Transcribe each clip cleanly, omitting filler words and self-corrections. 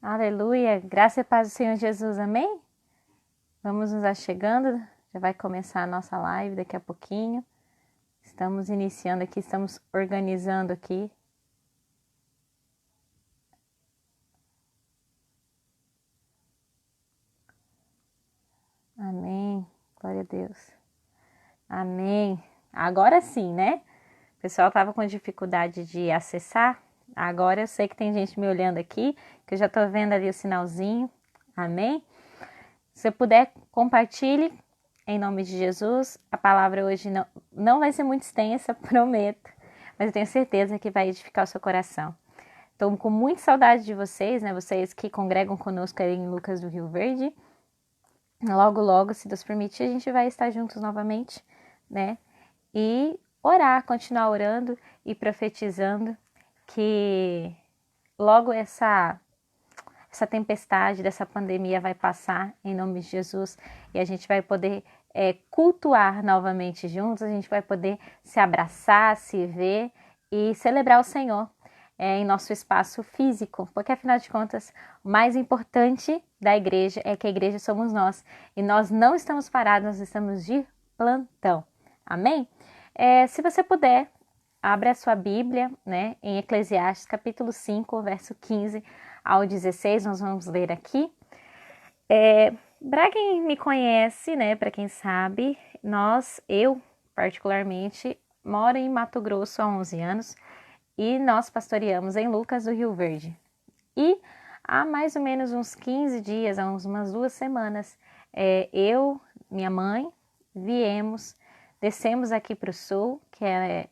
Aleluia, graça e paz do Senhor Jesus, amém? Vamos nos achegando, já vai começar a nossa live daqui a pouquinho. Estamos iniciando aqui, estamos organizando aqui. Amém, glória a Deus. Amém. Agora sim, né? O pessoal estava com dificuldade de acessar. Agora eu sei que tem gente me olhando aqui, que eu já estou vendo ali o sinalzinho. Amém? Se você puder, compartilhe em nome de Jesus. A palavra hoje não vai ser muito extensa, prometo, mas eu tenho certeza que vai edificar o seu coração. Estou com muita saudade de vocês, né? Vocês que congregam conosco aí em Lucas do Rio Verde. Logo, logo, se Deus permitir, a gente vai estar juntos novamente, né? E orar, continuar orando e profetizando que logo essa tempestade dessa pandemia vai passar em nome de Jesus e a gente vai poder cultuar novamente juntos, a gente vai poder se abraçar, se ver e celebrar o Senhor em nosso espaço físico, porque afinal de contas, o mais importante da igreja é que a igreja somos nós e nós não estamos parados, nós estamos de plantão, amém? Se você puder, abra a sua Bíblia, né, em Eclesiastes capítulo 5, verso 15 ao 16, nós vamos ler aqui. Para quem me conhece, né, para quem sabe, eu particularmente, moro em Mato Grosso há 11 anos e nós pastoreamos em Lucas do Rio Verde. E há mais ou menos uns 15 dias, há umas 2 semanas, eu, minha mãe, descemos aqui para o sul, que é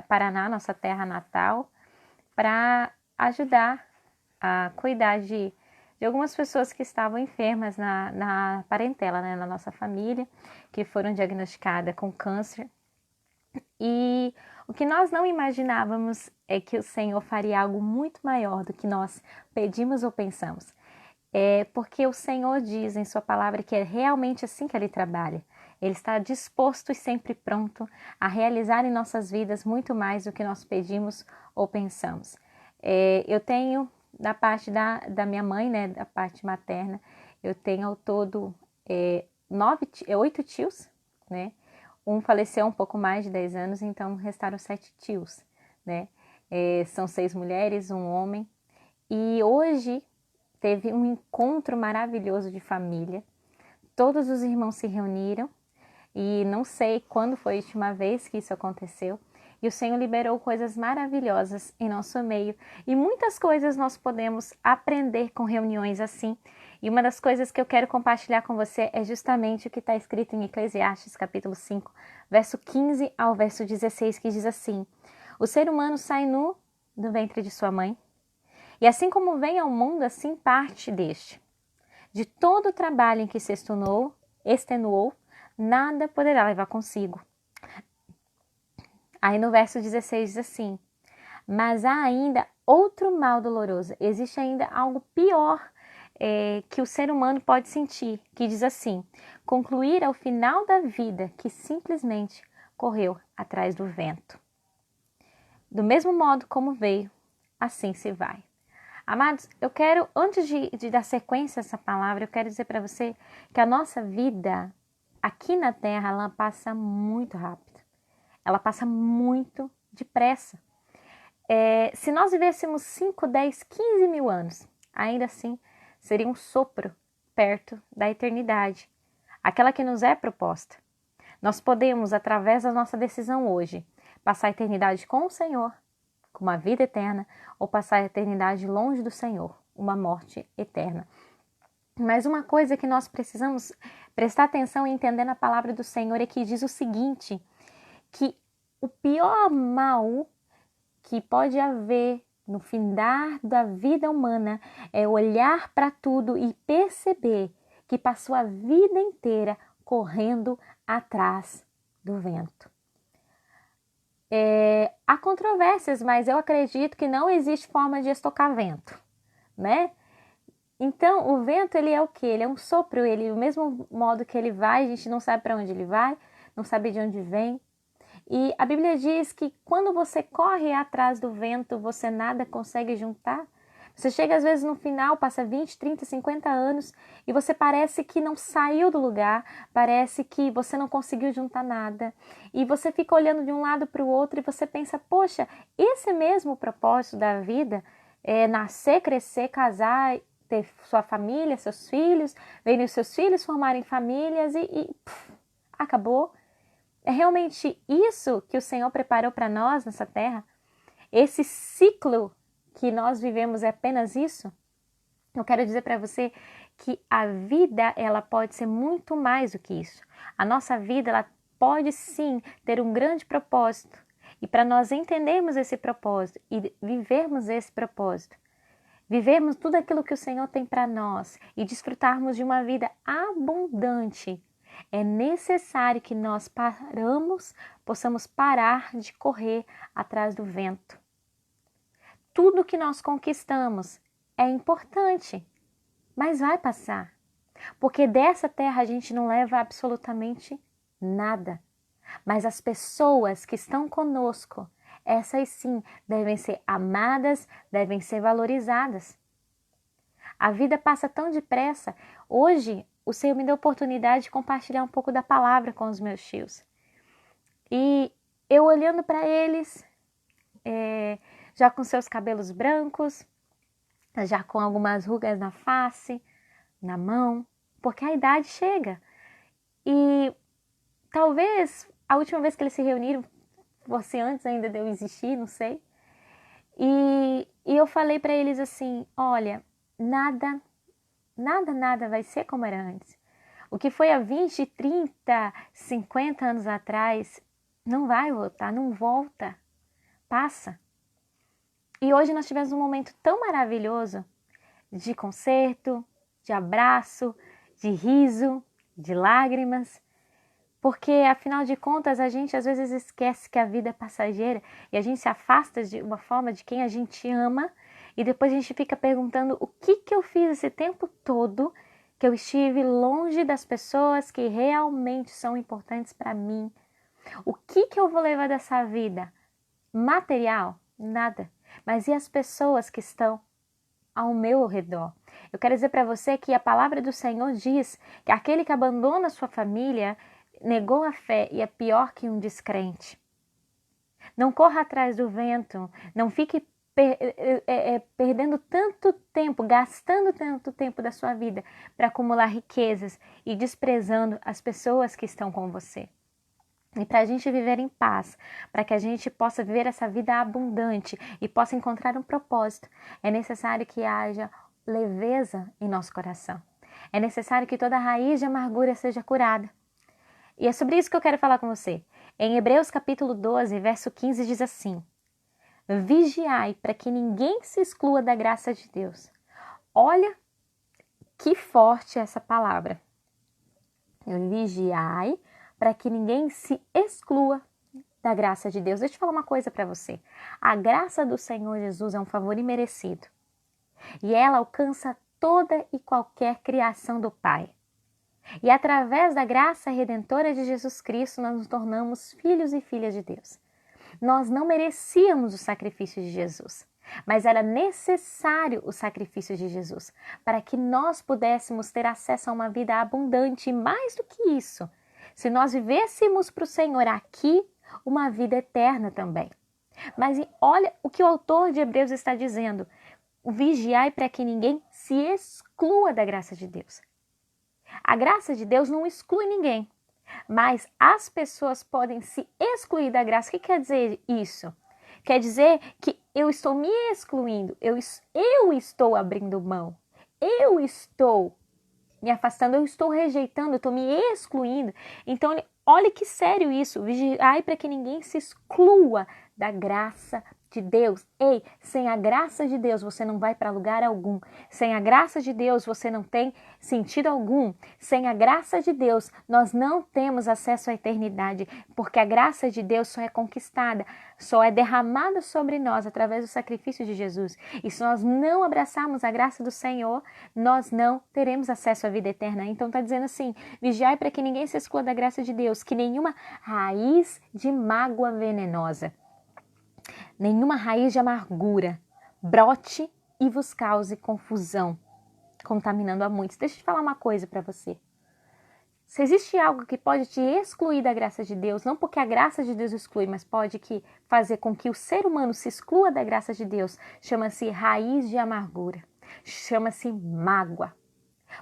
Paraná, nossa terra natal, para ajudar a cuidar de algumas pessoas que estavam enfermas na parentela, né, na nossa família, que foram diagnosticadas com câncer. E o que nós não imaginávamos é que o Senhor faria algo muito maior do que nós pedimos ou pensamos. Porque o Senhor diz em sua palavra que é realmente assim que Ele trabalha. Ele está disposto e sempre pronto a realizar em nossas vidas muito mais do que nós pedimos ou pensamos. Eu tenho, da parte da minha mãe, né, da parte materna, eu tenho ao todo 8 tios, né? Um faleceu há um pouco mais de 10 anos, então restaram 7 tios, né? São 6 mulheres, um homem. E hoje teve um encontro maravilhoso de família. Todos os irmãos se reuniram e não sei quando foi a última vez que isso aconteceu. E o Senhor liberou coisas maravilhosas em nosso meio. E muitas coisas nós podemos aprender com reuniões assim. E uma das coisas que eu quero compartilhar com você é justamente o que está escrito em Eclesiastes capítulo 5, verso 15 ao verso 16, que diz assim: o ser humano sai nu do ventre de sua mãe, e assim como vem ao mundo, assim parte deste. De todo o trabalho em que se extenuou, nada poderá levar consigo. Aí no verso 16 diz assim: mas há ainda outro mal doloroso, existe ainda algo pior que o ser humano pode sentir, que diz assim: concluir ao final da vida que simplesmente correu atrás do vento. Do mesmo modo como veio, assim se vai. Amados, eu quero, antes de dar sequência a essa palavra, eu quero dizer para você que a nossa vida aqui na Terra, ela passa muito rápido. Ela passa muito depressa. Se nós vivêssemos 5, 10, 15 mil anos, ainda assim seria um sopro perto da eternidade, aquela que nos é proposta. Nós podemos, através da nossa decisão hoje, passar a eternidade com o Senhor, com uma vida eterna, ou passar a eternidade longe do Senhor, uma morte eterna. Mas uma coisa que nós precisamos prestar atenção e entender na palavra do Senhor é que diz o seguinte, que o pior mal que pode haver no findar da vida humana é olhar para tudo e perceber que passou a vida inteira correndo atrás do vento. Há controvérsias, mas eu acredito que não existe forma de estocar vento, né? Então, o vento, ele é o quê? Ele é um sopro, do mesmo modo que ele vai, a gente não sabe para onde ele vai, não sabe de onde vem. E a Bíblia diz que quando você corre atrás do vento, você nada consegue juntar. Você chega às vezes no final, passa 20, 30, 50 anos e você parece que não saiu do lugar, parece que você não conseguiu juntar nada. E você fica olhando de um lado para o outro e você pensa, poxa, esse é mesmo o propósito da vida? É nascer, crescer, casar, ter sua família, seus filhos, verem os seus filhos formarem famílias e acabou. É realmente isso que o Senhor preparou para nós nessa terra? Esse ciclo que nós vivemos é apenas isso? Eu quero dizer para você que a vida ela pode ser muito mais do que isso. A nossa vida ela pode sim ter um grande propósito. E para nós entendermos esse propósito e vivermos esse propósito, vivermos tudo aquilo que o Senhor tem para nós e desfrutarmos de uma vida abundante, é necessário que nós possamos parar de correr atrás do vento. Tudo que nós conquistamos é importante, mas vai passar. Porque dessa terra a gente não leva absolutamente nada. Mas as pessoas que estão conosco, essas sim devem ser amadas, devem ser valorizadas. A vida passa tão depressa. Hoje, o Senhor me deu a oportunidade de compartilhar um pouco da palavra com os meus tios. E eu olhando para eles, já com seus cabelos brancos, já com algumas rugas na face, na mão, porque a idade chega. E talvez a última vez que eles se reuniram fosse antes ainda de eu existir, não sei. E eu falei para eles assim, olha, nada vai ser como era antes. O que foi há 20, 30, 50 anos atrás, não vai voltar, não volta, passa. E hoje nós tivemos um momento tão maravilhoso de concerto, de abraço, de riso, de lágrimas, porque afinal de contas a gente às vezes esquece que a vida é passageira e a gente se afasta de uma forma de quem a gente ama e depois a gente fica perguntando o que eu fiz esse tempo todo que eu estive longe das pessoas que realmente são importantes para mim. O que eu vou levar dessa vida? Material? Nada. Mas e as pessoas que estão ao meu redor? Eu quero dizer para você que a palavra do Senhor diz que aquele que abandona sua família negou a fé e é pior que um descrente. Não corra atrás do vento, não fique perdendo tanto tempo, gastando tanto tempo da sua vida para acumular riquezas e desprezando as pessoas que estão com você. E para a gente viver em paz, para que a gente possa viver essa vida abundante e possa encontrar um propósito, é necessário que haja leveza em nosso coração. É necessário que toda raiz de amargura seja curada. E é sobre isso que eu quero falar com você. Em Hebreus capítulo 12, verso 15 diz assim: vigiai para que ninguém se exclua da graça de Deus. Olha que forte essa palavra. Vigiai para que ninguém se exclua da graça de Deus. Deixa eu falar uma coisa para você. A graça do Senhor Jesus é um favor imerecido. E ela alcança toda e qualquer criação do Pai. E através da graça redentora de Jesus Cristo, nós nos tornamos filhos e filhas de Deus. Nós não merecíamos o sacrifício de Jesus, mas era necessário o sacrifício de Jesus para que nós pudéssemos ter acesso a uma vida abundante. E mais do que isso, se nós vivêssemos para o Senhor aqui, uma vida eterna também. Mas olha o que o autor de Hebreus está dizendo: vigiai para que ninguém se exclua da graça de Deus. A graça de Deus não exclui ninguém, mas as pessoas podem se excluir da graça. O que quer dizer isso? Quer dizer que eu estou me excluindo, eu estou abrindo mão, eu estou me afastando, eu estou rejeitando, eu estou me excluindo. Então, olha que sério isso. Vigiai para que ninguém se exclua da graça de Deus. Ei, sem a graça de Deus você não vai para lugar algum. Sem a graça de Deus você não tem sentido algum. Sem a graça de Deus nós não temos acesso à eternidade, porque a graça de Deus só é conquistada, só é derramada sobre nós através do sacrifício de Jesus. E se nós não abraçarmos a graça do Senhor, nós não teremos acesso à vida eterna. Então está dizendo assim: vigiai para que ninguém se exclua da graça de Deus, que nenhuma raiz de mágoa venenosa, nenhuma raiz de amargura brote e vos cause confusão, contaminando a muitos. Deixa eu te falar uma coisa para você. Se existe algo que pode te excluir da graça de Deus, não porque a graça de Deus exclui, mas pode fazer com que o ser humano se exclua da graça de Deus, chama-se raiz de amargura, chama-se mágoa.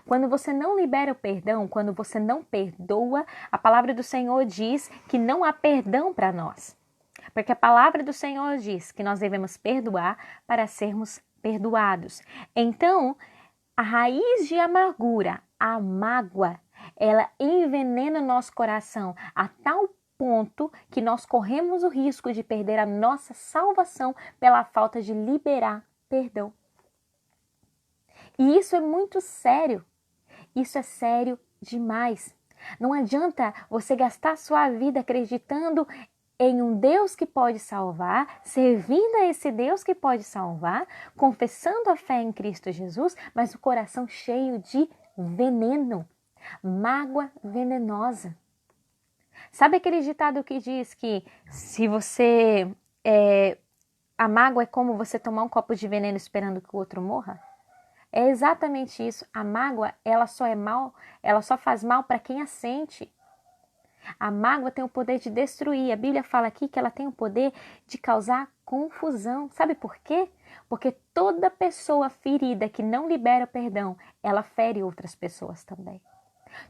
Quando você não libera o perdão, quando você não perdoa, a palavra do Senhor diz que não há perdão para nós. Porque a palavra do Senhor diz que nós devemos perdoar para sermos perdoados. Então, a raiz de amargura, a mágoa, ela envenena o nosso coração a tal ponto que nós corremos o risco de perder a nossa salvação pela falta de liberar perdão. E isso é muito sério. Isso é sério demais. Não adianta você gastar sua vida acreditando em um Deus que pode salvar, servindo a esse Deus que pode salvar, confessando a fé em Cristo Jesus, mas o coração cheio de veneno, mágoa venenosa. Sabe aquele ditado que diz que se você... a mágoa é como você tomar um copo de veneno esperando que o outro morra? É exatamente isso. A mágoa, ela só faz mal para quem a sente. A mágoa tem o poder de destruir. A Bíblia fala aqui que ela tem o poder de causar confusão. Sabe por quê? Porque toda pessoa ferida que não libera perdão, ela fere outras pessoas também.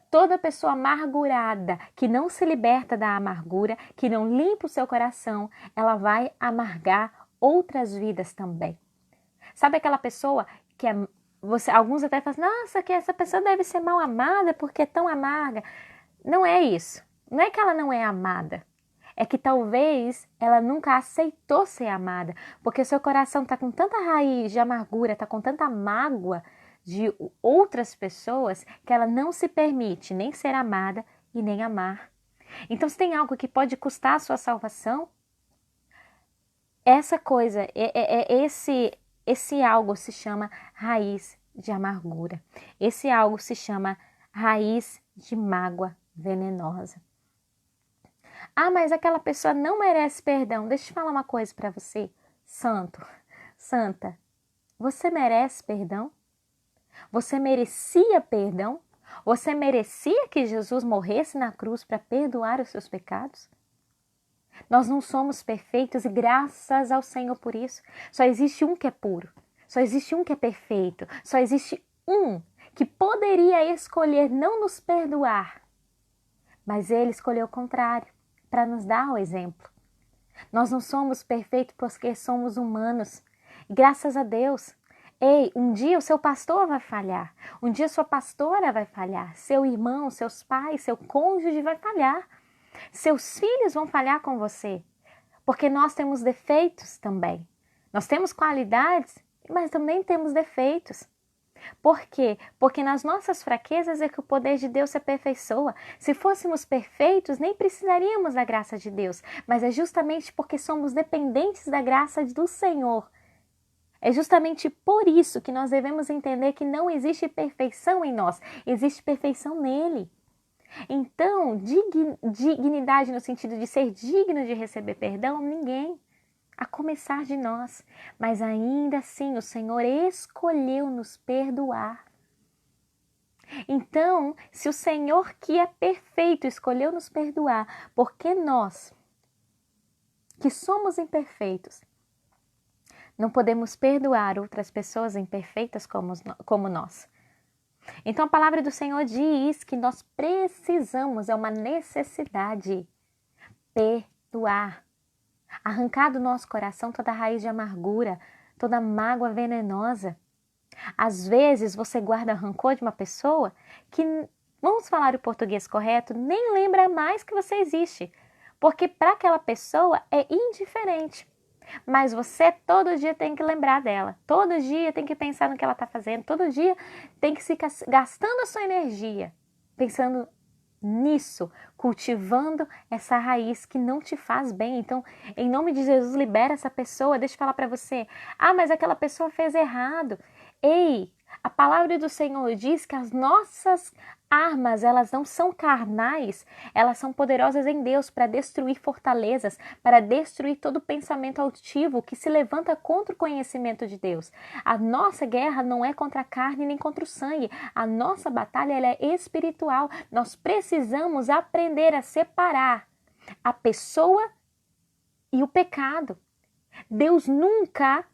Toda pessoa amargurada que não se liberta da amargura, que não limpa o seu coração, ela vai amargar outras vidas também. Sabe aquela pessoa que alguns até falam, nossa, que essa pessoa deve ser mal amada porque é tão amarga. Não é isso. Não é que ela não é amada. É que talvez ela nunca aceitou ser amada. Porque seu coração está com tanta raiz de amargura, está com tanta mágoa de outras pessoas que ela não se permite nem ser amada e nem amar. Então, se tem algo que pode custar a sua salvação, essa coisa, esse algo se chama raiz de amargura. Esse algo se chama raiz de mágoa venenosa. Ah, mas aquela pessoa não merece perdão. Deixa eu falar uma coisa para você, santo, santa. Você merece perdão? Você merecia perdão? Você merecia que Jesus morresse na cruz para perdoar os seus pecados? Nós não somos perfeitos e graças ao Senhor por isso. Só existe um que é puro. Só existe um que é perfeito. Só existe um que poderia escolher não nos perdoar. Mas ele escolheu o contrário, para nos dar o exemplo. Nós não somos perfeitos porque somos humanos. E graças a Deus. Ei, um dia o seu pastor vai falhar. Um dia sua pastora vai falhar. Seu irmão, seus pais, seu cônjuge vai falhar. Seus filhos vão falhar com você. Porque nós temos defeitos também. Nós temos qualidades, mas também temos defeitos. Por quê? Porque nas nossas fraquezas é que o poder de Deus se aperfeiçoa. Se fôssemos perfeitos, nem precisaríamos da graça de Deus. Mas é justamente porque somos dependentes da graça do Senhor. É justamente por isso que nós devemos entender que não existe perfeição em nós. Existe perfeição nele. Então, dignidade no sentido de ser digno de receber perdão, ninguém. A começar de nós, mas ainda assim o Senhor escolheu nos perdoar. Então, se o Senhor que é perfeito escolheu nos perdoar, por que nós, que somos imperfeitos, não podemos perdoar outras pessoas imperfeitas como nós? Então a palavra do Senhor diz que nós precisamos, é uma necessidade, perdoar. Arrancar do nosso coração toda a raiz de amargura, toda mágoa venenosa. Às vezes você guarda rancor de uma pessoa que, vamos falar o português correto, nem lembra mais que você existe. Porque para aquela pessoa é indiferente. Mas você todo dia tem que lembrar dela. Todo dia tem que pensar no que ela está fazendo. Todo dia tem que ficar gastando a sua energia pensando nisso, cultivando essa raiz que não te faz bem. Então, em nome de Jesus, libera essa pessoa. Deixa eu falar para você. Ah, mas aquela pessoa fez errado. Ei, A palavra do Senhor diz que as nossas armas, elas não são carnais, elas são poderosas em Deus para destruir fortalezas, para destruir todo pensamento altivo que se levanta contra o conhecimento de Deus. A nossa guerra não é contra a carne nem contra o sangue. A nossa batalha ela é espiritual. Nós precisamos aprender a separar a pessoa e o pecado. Deus nunca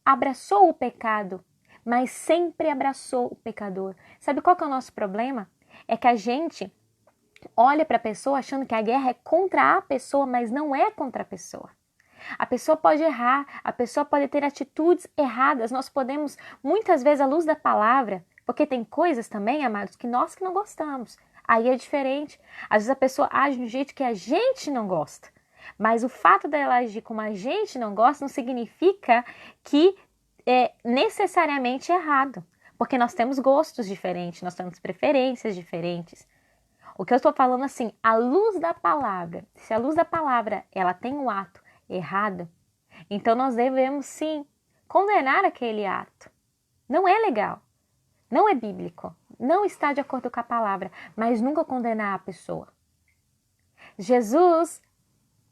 abraçou o pecado, mas sempre abraçou o pecador. Sabe qual que é o nosso problema? É que a gente olha para a pessoa achando que a guerra é contra a pessoa, mas não é contra a pessoa. A pessoa pode errar, a pessoa pode ter atitudes erradas. Nós podemos, muitas vezes, à luz da palavra, porque tem coisas também, amados, que nós que não gostamos. Aí é diferente. Às vezes a pessoa age de um jeito que a gente não gosta. Mas o fato dela agir como a gente não gosta não significa que é necessariamente errado. Porque nós temos gostos diferentes, nós temos preferências diferentes. O que eu estou falando assim, à luz da palavra, se a luz da palavra ela tem um ato errado, então nós devemos sim condenar aquele ato. Não é legal, não é bíblico, não está de acordo com a palavra, mas nunca condenar a pessoa. Jesus,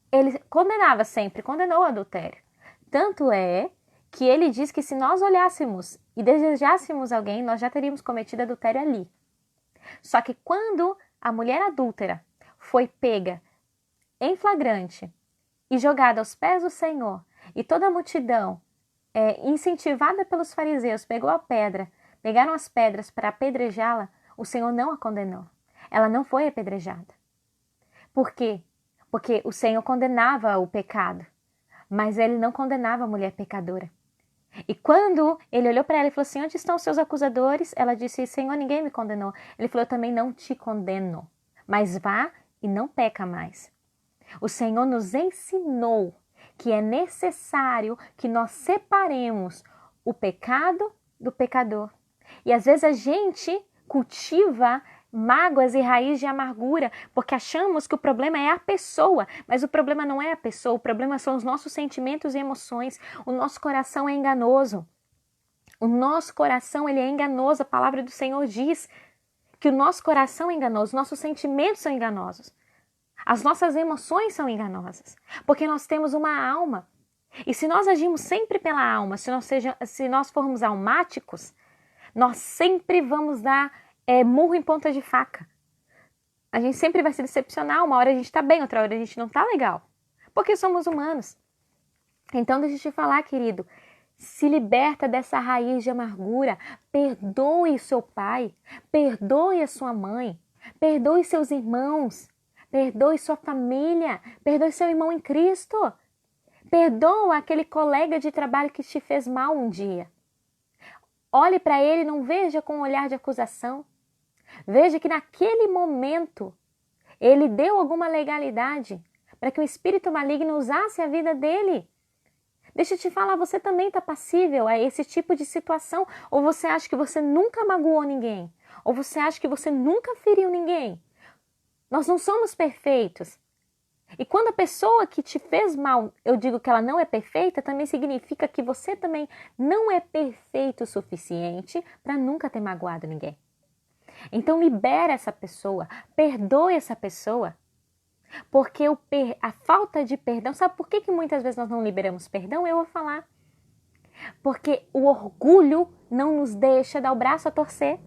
ele condenava sempre, condenou o adultério. Tanto é que ele diz que se nós olhássemos e desejássemos alguém, nós já teríamos cometido adultério ali. Só que quando a mulher adúltera foi pega em flagrante e jogada aos pés do Senhor, e toda a multidão, incentivada pelos fariseus, pegaram as pedras para apedrejá-la, o Senhor não a condenou. Ela não foi apedrejada. Por quê? Porque o Senhor condenava o pecado, mas ele não condenava a mulher pecadora. E quando ele olhou para ela e falou assim, onde estão os seus acusadores? Ela disse, Senhor, ninguém me condenou. Ele falou, eu também não te condeno, mas vá e não peca mais. O Senhor nos ensinou que é necessário que nós separemos o pecado do pecador. E às vezes a gente cultiva mágoas e raiz de amargura, porque achamos que o problema é a pessoa, mas o problema não é a pessoa, o problema são os nossos sentimentos e emoções. O nosso coração é enganoso. O nosso coração, ele é enganoso. A palavra do Senhor diz que o nosso coração é enganoso, nossos sentimentos são enganosos. As nossas emoções são enganosas, porque nós temos uma alma. E se nós agimos sempre pela alma, se nós formos almáticos, nós sempre vamos dar murro em ponta de faca. A gente sempre vai se decepcionar. Uma hora a gente tá bem, outra hora a gente não tá legal. Porque somos humanos. Então deixa eu te falar, querido. Se liberta dessa raiz de amargura. Perdoe seu pai. Perdoe a sua mãe. Perdoe seus irmãos. Perdoe sua família. Perdoe seu irmão em Cristo. Perdoa aquele colega de trabalho que te fez mal um dia. Olhe para ele e não veja com um olhar de acusação. Veja que naquele momento ele deu alguma legalidade para que o espírito maligno usasse a vida dele. Deixa eu te falar, você também está passível a esse tipo de situação? Ou você acha que você nunca magoou ninguém? Ou você acha que você nunca feriu ninguém? Nós não somos perfeitos. E quando a pessoa que te fez mal, eu digo que ela não é perfeita, também significa que você também não é perfeito o suficiente para nunca ter magoado ninguém. Então libera essa pessoa, perdoe essa pessoa, porque a falta de perdão, sabe por que muitas vezes nós não liberamos perdão? Eu vou falar. Porque o orgulho não nos deixa dar o braço a torcer.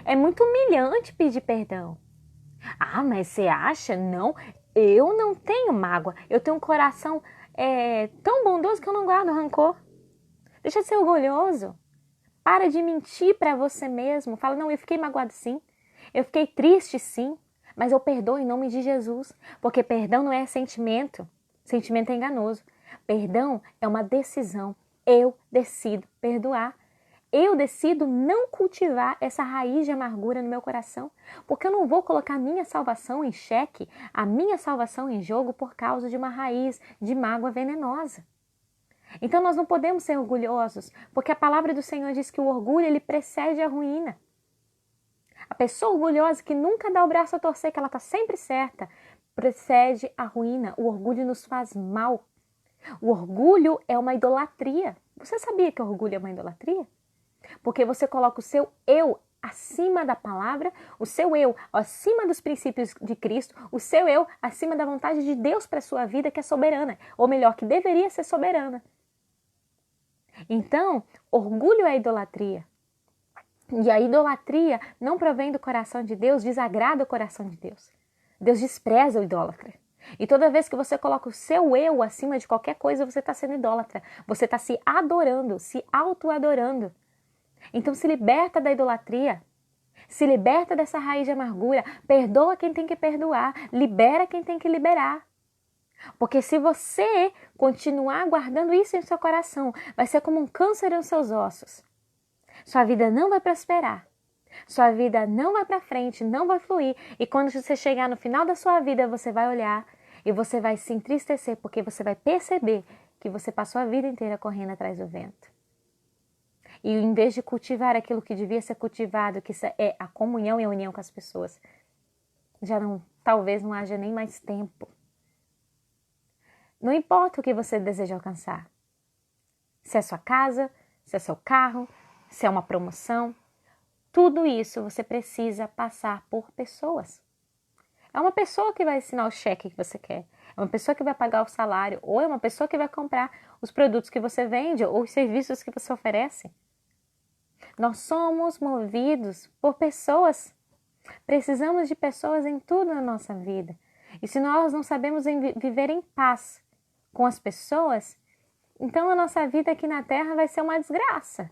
É muito humilhante pedir perdão. Ah, mas você acha? Não, eu não tenho mágoa, eu tenho um coração tão bondoso que eu não guardo rancor. Deixa de ser orgulhoso. Para de mentir para você mesmo. Fala, não, eu fiquei magoado sim. Eu fiquei triste sim. Mas eu perdoo em nome de Jesus. Porque perdão não é sentimento. Sentimento é enganoso. Perdão é uma decisão. Eu decido perdoar. Eu decido não cultivar essa raiz de amargura no meu coração. Porque eu não vou colocar a minha salvação em xeque, a minha salvação em jogo por causa de uma raiz de mágoa venenosa. Então nós não podemos ser orgulhosos, porque a palavra do Senhor diz que o orgulho ele precede a ruína. A pessoa orgulhosa que nunca dá o braço a torcer, que ela está sempre certa, precede a ruína. O orgulho nos faz mal. O orgulho é uma idolatria. Você sabia que o orgulho é uma idolatria? Porque você coloca o seu eu acima da palavra, o seu eu acima dos princípios de Cristo, o seu eu acima da vontade de Deus para a sua vida, que é soberana, ou melhor, que deveria ser soberana. Então, orgulho é idolatria. E a idolatria não provém do coração de Deus, desagrada o coração de Deus. Deus despreza o idólatra. E toda vez que você coloca o seu eu acima de qualquer coisa, você está sendo idólatra. Você está se adorando, se auto-adorando. Então se liberta da idolatria. Se liberta dessa raiz de amargura. Perdoa quem tem que perdoar. Libera quem tem que liberar. Porque se você continuar guardando isso em seu coração, vai ser como um câncer nos seus ossos. Sua vida não vai prosperar. Sua vida não vai para frente, não vai fluir. E quando você chegar no final da sua vida, você vai olhar e você vai se entristecer, porque você vai perceber que você passou a vida inteira correndo atrás do vento. E em vez de cultivar aquilo que devia ser cultivado, que é a comunhão e a união com as pessoas, talvez não haja nem mais tempo. Não importa o que você deseja alcançar. Se é sua casa, se é seu carro, se é uma promoção, tudo isso você precisa passar por pessoas. É uma pessoa que vai assinar o cheque que você quer, é uma pessoa que vai pagar o salário, ou é uma pessoa que vai comprar os produtos que você vende ou os serviços que você oferece. Nós somos movidos por pessoas. Precisamos de pessoas em tudo na nossa vida. E se nós não sabemos viver em paz com as pessoas, então a nossa vida aqui na Terra vai ser uma desgraça.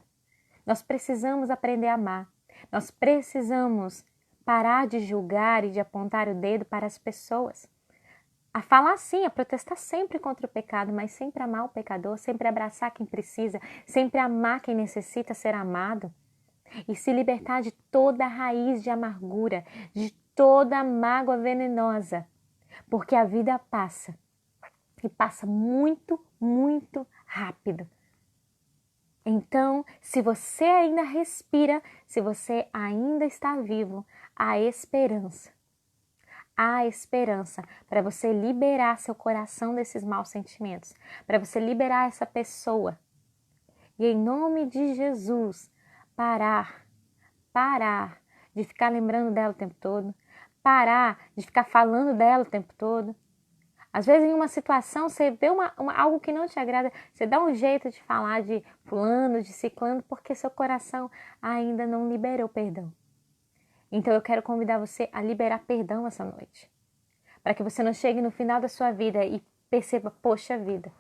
Nós precisamos aprender a amar. Nós precisamos parar de julgar e de apontar o dedo para as pessoas. A falar sim, a protestar sempre contra o pecado, mas sempre amar o pecador, sempre abraçar quem precisa, sempre amar quem necessita ser amado. E se libertar de toda a raiz de amargura, de toda a mágoa venenosa. Porque a vida passa. E passa muito, muito rápido. Então, se você ainda respira, se você ainda está vivo, há esperança. Há esperança para você liberar seu coração desses maus sentimentos, para você liberar essa pessoa. E em nome de Jesus, parar de ficar lembrando dela o tempo todo, parar de ficar falando dela o tempo todo. Às vezes, em uma situação, você vê algo que não te agrada, você dá um jeito de falar de fulano, de ciclano, porque seu coração ainda não liberou perdão. Então, eu quero convidar você a liberar perdão essa noite. Para que você não chegue no final da sua vida e perceba, poxa vida,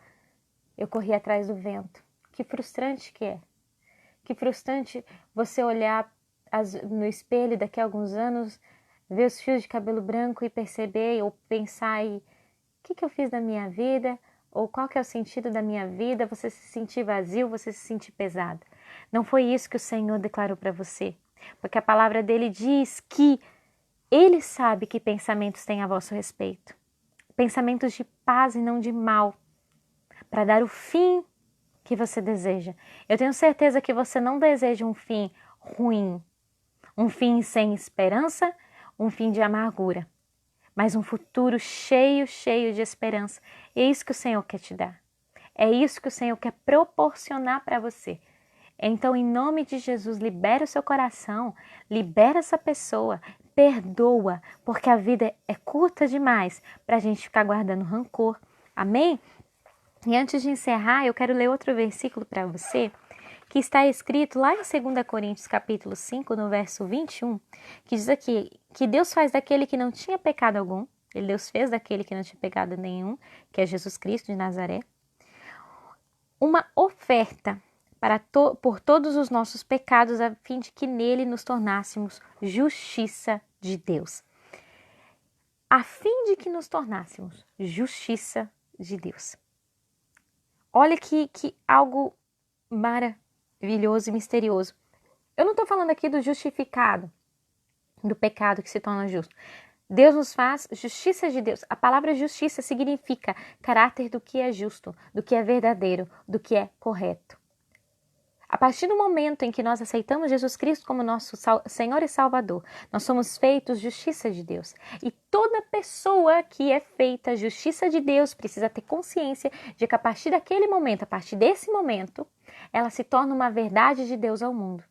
eu corri atrás do vento. Que frustrante que é. Que frustrante você olhar no espelho daqui a alguns anos, ver os fios de cabelo branco e perceber ou pensar e o que eu fiz da minha vida? Ou qual que é o sentido da minha vida? Você se sentir vazio, você se sentir pesado. Não foi isso que o Senhor declarou para você. Porque a palavra dele diz que ele sabe que pensamentos tem a vosso respeito. Pensamentos de paz e não de mal. Para dar o fim que você deseja. Eu tenho certeza que você não deseja um fim ruim. Um fim sem esperança, um fim de amargura. Mas um futuro cheio de esperança. É isso que o Senhor quer te dar. É isso que o Senhor quer proporcionar para você. Então, em nome de Jesus, libera o seu coração, libera essa pessoa, perdoa, porque a vida é curta demais para a gente ficar guardando rancor. Amém? E antes de encerrar, eu quero ler outro versículo para você, que está escrito lá em 2 Coríntios capítulo 5, no verso 21, que diz aqui, que Deus faz daquele que não tinha pecado algum, Deus fez daquele que não tinha pecado nenhum, que é Jesus Cristo de Nazaré, uma oferta por todos os nossos pecados, a fim de que nele nos tornássemos justiça de Deus. A fim de que nos tornássemos justiça de Deus. Olha que algo maravilhoso e misterioso. Eu não estou falando aqui do justificado, do pecado que se torna justo. Deus nos faz justiça de Deus. A palavra justiça significa caráter do que é justo, do que é verdadeiro, do que é correto. A partir do momento em que nós aceitamos Jesus Cristo como nosso Senhor e Salvador, nós somos feitos justiça de Deus. E toda pessoa que é feita justiça de Deus precisa ter consciência de que a partir daquele momento, a partir desse momento, ela se torna uma verdade de Deus ao mundo.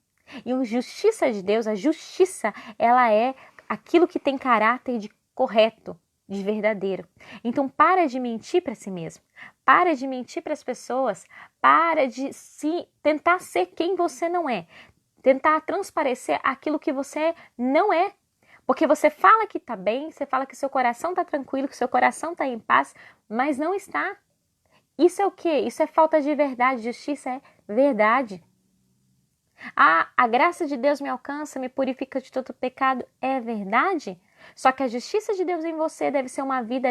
E a justiça de Deus, a justiça, ela é aquilo que tem caráter de correto, de verdadeiro. Então, para de mentir para si mesmo. Para de mentir para as pessoas. Para de tentar ser quem você não é. Tentar transparecer aquilo que você não é. Porque você fala que está bem, você fala que seu coração está tranquilo, que seu coração está em paz, mas não está. Isso é o quê? Isso é falta de verdade. Justiça é verdade. A graça de Deus me alcança, me purifica de todo pecado. É verdade? Só que a justiça de Deus em você deve ser uma vida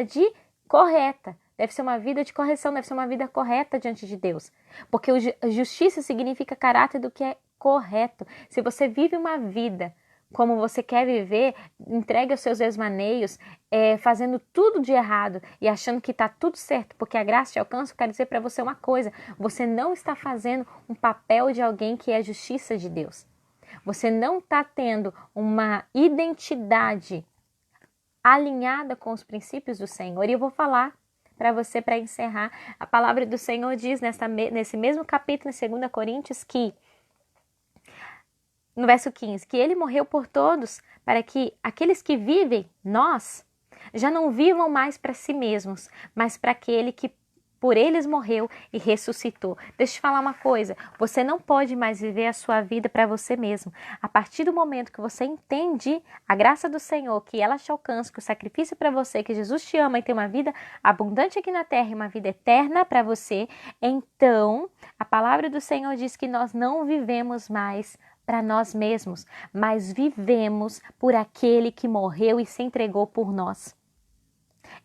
correta. Deve ser uma vida de correção, deve ser uma vida correta diante de Deus. Porque justiça significa caráter do que é correto. Se você vive uma vida como você quer viver, entregue os seus desmaneios, fazendo tudo de errado e achando que está tudo certo, porque a graça te alcança, eu quero dizer para você uma coisa: você não está fazendo um papel de alguém que é a justiça de Deus. Você não está tendo uma identidade alinhada com os princípios do Senhor. E eu vou falar para você, para encerrar, a palavra do Senhor diz nesse mesmo capítulo, em 2 Coríntios, que no verso 15, que ele morreu por todos, para que aqueles que vivem, nós, já não vivam mais para si mesmos, mas para aquele que por eles morreu e ressuscitou. Deixa eu te falar uma coisa, você não pode mais viver a sua vida para você mesmo. A partir do momento que você entende a graça do Senhor, que ela te alcança, que o sacrifício para você, que Jesus te ama e tem uma vida abundante aqui na terra e uma vida eterna para você, então a palavra do Senhor diz que nós não vivemos mais para nós mesmos, mas vivemos por aquele que morreu e se entregou por nós.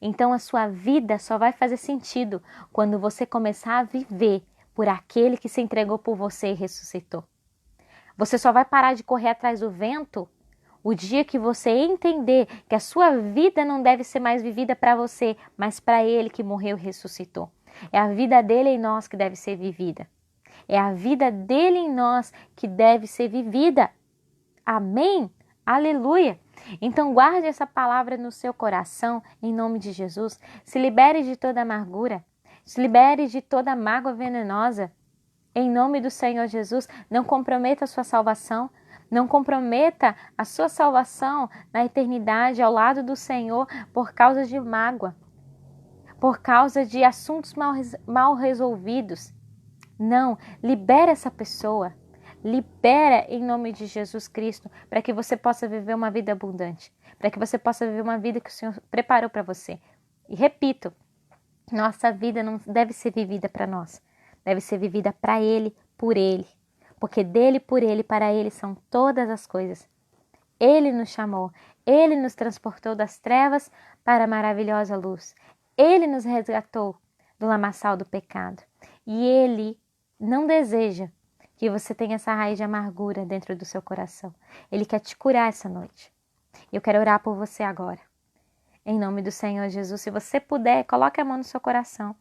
Então a sua vida só vai fazer sentido quando você começar a viver por aquele que se entregou por você e ressuscitou. Você só vai parar de correr atrás do vento o dia que você entender que a sua vida não deve ser mais vivida para você, mas para ele que morreu e ressuscitou. É a vida dele em nós que deve ser vivida. É a vida dele em nós que deve ser vivida. Amém? Aleluia! Então guarde essa palavra no seu coração, em nome de Jesus. Se libere de toda amargura. Se libere de toda mágoa venenosa. Em nome do Senhor Jesus, não comprometa a sua salvação. Não comprometa a sua salvação na eternidade ao lado do Senhor por causa de mágoa. Por causa de assuntos mal resolvidos. Não, libera essa pessoa, libera em nome de Jesus Cristo, para que você possa viver uma vida abundante, para que você possa viver uma vida que o Senhor preparou para você. E repito, nossa vida não deve ser vivida para nós, deve ser vivida para Ele, por Ele, porque dele, por Ele, para Ele são todas as coisas. Ele nos chamou, Ele nos transportou das trevas para a maravilhosa luz, Ele nos resgatou do lamaçal do pecado e Ele não deseja que você tenha essa raiz de amargura dentro do seu coração. Ele quer te curar essa noite. Eu quero orar por você agora. Em nome do Senhor Jesus, se você puder, coloque a mão no seu coração,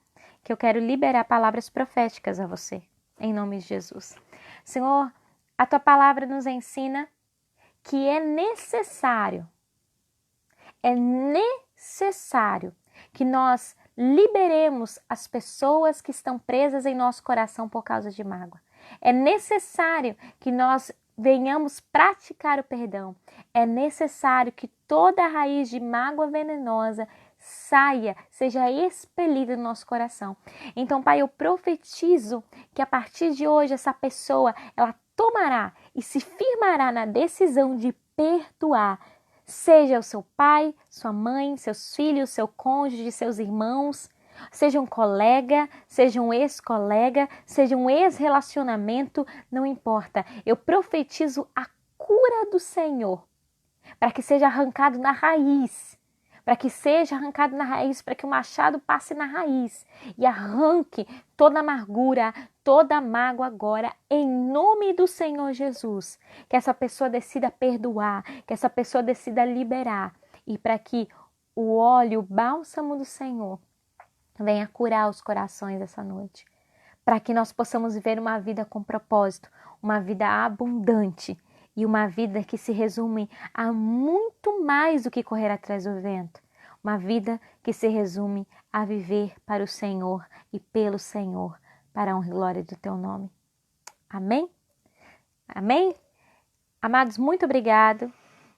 que eu quero liberar palavras proféticas a você. Em nome de Jesus. Senhor, a tua palavra nos ensina que é necessário que nós liberemos as pessoas que estão presas em nosso coração por causa de mágoa. É necessário que nós venhamos praticar o perdão. É necessário que toda a raiz de mágoa venenosa saia, seja expelida do nosso coração. Então, Pai, eu profetizo que a partir de hoje essa pessoa, ela tomará e se firmará na decisão de perdoar. Seja o seu pai, sua mãe, seus filhos, seu cônjuge, seus irmãos, seja um colega, seja um ex-colega, seja um ex-relacionamento, não importa. Eu profetizo a cura do Senhor, para que seja arrancado na raiz, para que o machado passe na raiz e arranque toda amargura, toda mágoa agora, em nome do Senhor Jesus. Que essa pessoa decida perdoar, que essa pessoa decida liberar e para que o óleo, o bálsamo do Senhor venha curar os corações essa noite. Para que nós possamos viver uma vida com propósito, uma vida abundante e uma vida que se resume a muito mais do que correr atrás do vento. Uma vida que se resume a viver para o Senhor e pelo Senhor, para a honra e glória do teu nome. Amém? Amém? Amados, muito obrigado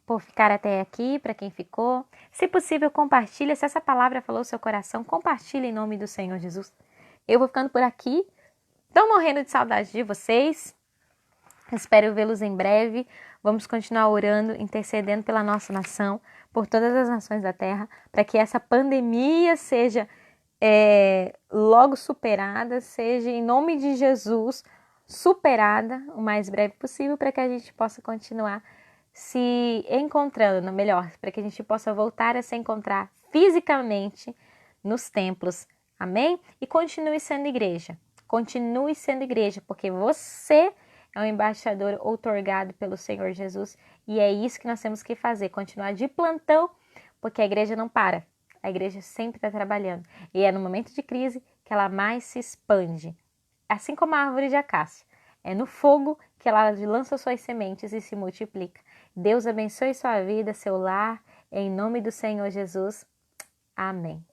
por ficar até aqui, para quem ficou. Se possível, compartilha. Se essa palavra falou no seu coração, compartilha em nome do Senhor Jesus. Eu vou ficando por aqui. Estou morrendo de saudade de vocês. Espero vê-los em breve. Vamos continuar orando, intercedendo pela nossa nação, por todas as nações da terra, para que essa pandemia seja logo superada, seja em nome de Jesus superada o mais breve possível, para que a gente possa continuar se encontrando, melhor, para que a gente possa voltar a se encontrar fisicamente nos templos, amém? E continue sendo igreja, porque você é um embaixador outorgado pelo Senhor Jesus, e é isso que nós temos que fazer, continuar de plantão, porque a igreja não para, a igreja sempre está trabalhando, e é no momento de crise que ela mais se expande, assim como a árvore de acácia, é no fogo que ela lança suas sementes e se multiplica. Deus abençoe sua vida, seu lar, em nome do Senhor Jesus. Amém.